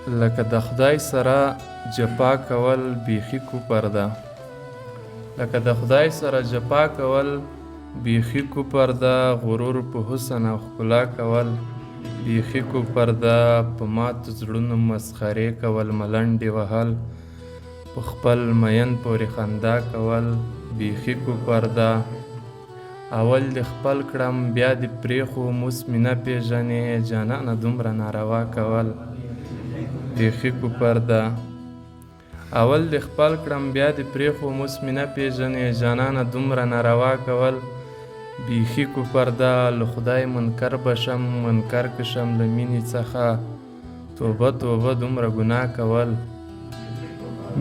لکه د خدای سره جفا کول بیخي کفر ده. لکه د خدای سره جفا کول بیخي کفر ده. غرور په حسن او ښکلا کول بیخي کفر ده. په ماتو زړونو مسخرې کول، ملنډې وهل، په خپل مین پورې خندا کول بیخي کفر ده. اول دې خپل کړم بیا دې پرېښوم، اوس مې نه پېژنې جانانه دومره ناروا کول بیخي کفر ده. اول دې خپل کړم بیا دې پرېښوم، اوس مې نه پېژنې جانانه دومره ناروا کول بیخي کفر ده. له خدای منکر به شم، منکر که شم له مینې څخه، توبه توبه دومره ګناه کول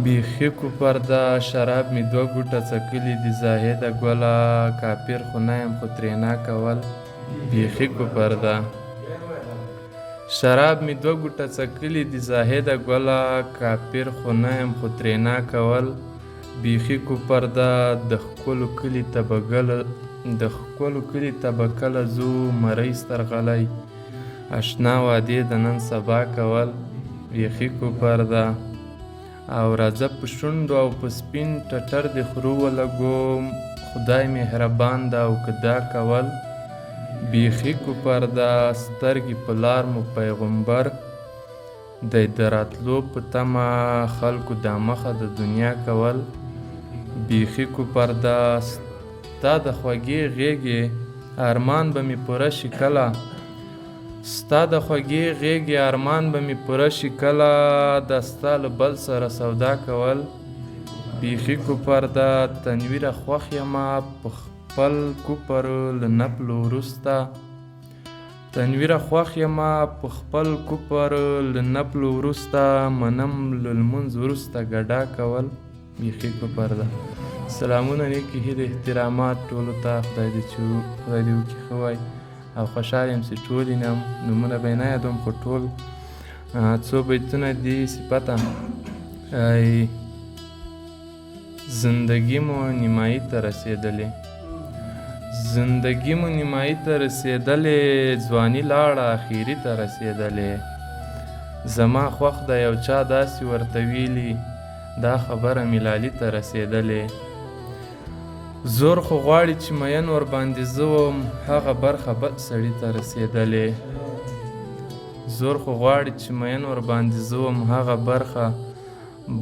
بیخي کفر ده. شراب مې 2 ګوټه څکلي دي زاهده ګله، کافر خو نه یم خو ترې نه کول بیخي کفر ده. شراب مې 2 ګوټه څکلي دي زاهده ګله، کافر خو نه یم خو ترې نه کول بیخي کفر ده. د ښکلو کلي ته به کله ځو مرۍ سترغلی، اشنا وعدې د نن سبا کول بیخي کفر ده. او راځه په شونډو او په سپین ټټر د خرو ولګوم، خدای مهربان ده او که دا کول بیخي کفر ده. سترګې په لار مو پیغمبر دی، د راتلو په تمه خلکو دا مخه د دنیا کول بیخي کفر ده. ستا د خوږې غېږې ارمان به مې پوره شي کله، ستا د خوږې غېږې ارمان به مې پوره شي کله، دا ستا له بل سره سودا کول بیخي کفر ده. تنویره خوښ یمه په خپل کفر له نپلو وروسته، تنویره خوښ یمه په خپل کفر له نپلو وروسته، منم له لمونځ وروسته ګډا کول بیخي کفر ده. سلامونه، نیکې هیلې، احترامات ټولو ته. خدای دې وکړي ښه وای او خوشحال یم چې ټول ینم. نومونه به یې نه یادوم خو ټول څو بیتونه دي صفته. زندگی مو نیمایي ته رسېدلې، زندگی مو نیمایي ته رسېدلې، ځواني لاړه اخري ته رسېدلې. زما خوښ ده یو چا داسې ورته ویلي، دا خبره ملالي ته رسېدلې. زور خو غواړي چې مین ورباندې زه وم، هغه برخه بد سړي ته رسېدلې. زور خو غواړي چې مین ورباندې زه وم، هغه برخه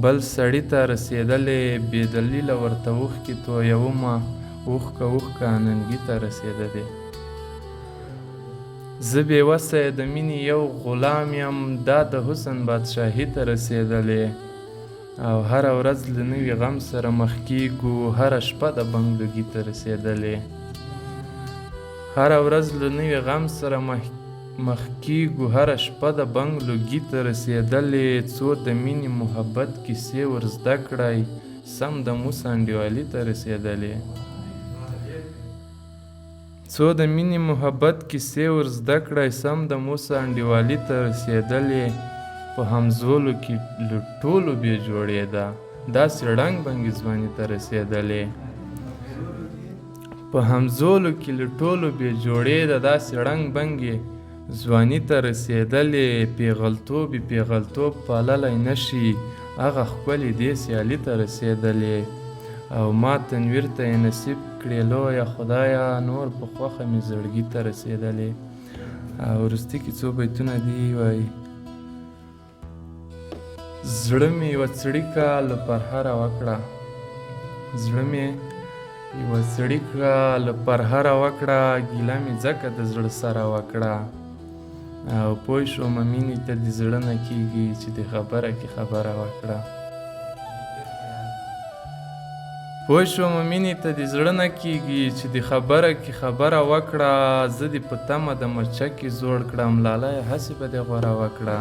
بل سړي ته رسېدلې. بې دلیله ورته اوښکې تویومه، اوښکه اوښکه ننګي ته رسېدلې. زه بې وسه د مینې یو غلام یم، دا د حسن بادشاهي ته رسېدلې. او هره ورځ له نوي غم سره مخ کیږو، هره شپه د بنګلګي ته رسېدلې. هره ورځ له نوي غم سره مخ کیږو، هره شپه د بنګلګي ته رسېدلې. څو د مینې محبت کیسې ور زده کړئ، سم د موسی انډیوالي ته رسېدلې. څو د مینې محبت کیسې ور زده کړئ، سم د موسی انډیوالي ته رسېدلې. په همزولو کې له ټولو بې جوړېده، داسې ړنګ بنګې ځواني ته رسېدلې. په همزولو کې له ټولو بې جوړېده، داسې ړنګ بنګې ځواني ته رسېدلې. پیغلتوب پاللی نه شي، هغه ښکلې دې سیالي ته رسېدلې. او ما تنویر ته یې نصیب کړې لویه خدایه، نور په خوښه مې زړګي ته رسېدلې. او وروستي کې څو بیتونه دي وایي: زړه مې یوه څړیکه له پرهره وکړه، زړه مې یوه څړیکه له پرهره وکړه، ګیله مې ځکه د زړه سره وکړه. او پوه شومه مینې ته دې زړه نه کېږي چې د خبره کې خبره وکړه. پوه شومه مینې ته دې زړه نه کېږي چې د خبره کې خبره وکړه. زه دې په تمه د مرچکې زوړ کړم، لالیه هسې به دې غوره وکړه.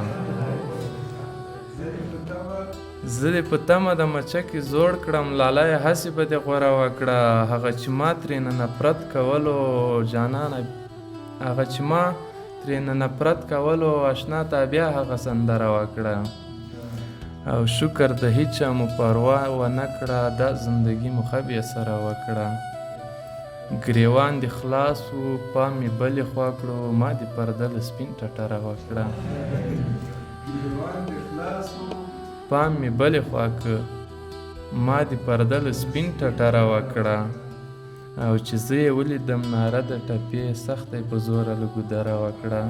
زه دې په تمه د مچکې زوړ کړم، لالیه هسې به دې غوره وکړه. هغه چې ما ترېنه نفرت کولو جانانه، هغه چې ما ترېنه نفرت کولو اشنا تا بیا هغه سندره وکړه. او شکر د هیچا مو پروا ونه کړه، دا زندګي مو ښه بې سره وکړه. ګریوان دې خلاص و پام مې بلې خوا کړو، ما دې پرده له سپین ټټره وکړه. پام مې بلې خوا که ما دې پرده له سپین ټټره وکړه او چې زه یې ولیدم ناره د ټپې سخته یې په زوره له ګودره وکړه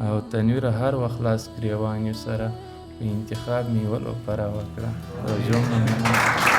او تنویره هر وخت لاس ګرېوانیو سره په انتخاب مې ولو پره وکړه. توجه ممنون.